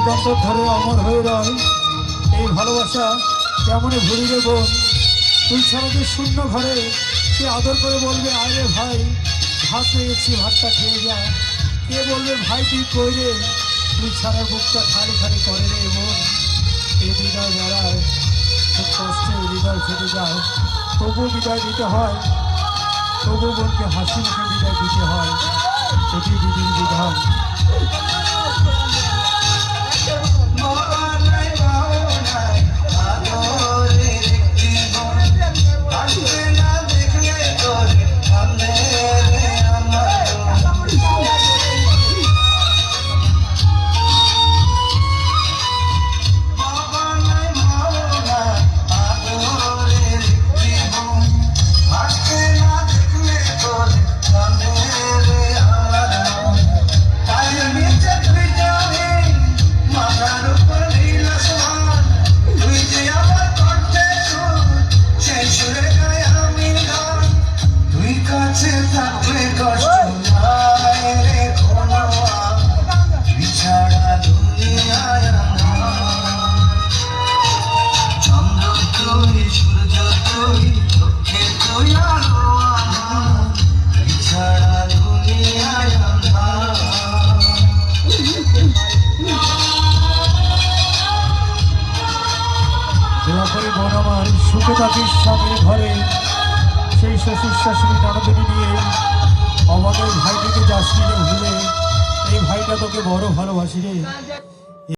যুগান্তর ধরে অমর হয়ে রয়। এই ভালোবাসা কেমনে ভুলিবে বোন, তুই ছাড়া যে শূন্য ঘরে কে আদর করে বলবে আয় রে ভাই ভাত পেয়েছি ভাতটা খেয়ে যা, কে বলবে ভাই তুই কই রে, তুই ছাড়া বুকটা খালি খালি করে রে বোন। এই বিদায় বেড়ায় খুব কষ্টে হৃদয় ফেটে যায়, তবু বিদায় দিতে হয়, তবু বোনকে হাসি মুখে বিদায় দিতে হয়, এটি দিদির বিধান। সুখে থাকিস স্বামীর ঘরে, সেই শ্বশুর শাশুড়ি ননদিনী নিয়ে আমাদের ভাইটিকে যাচ্ছি রে ভুলে, এই ভাইটা তোকে বড় ভালোবাসি রে।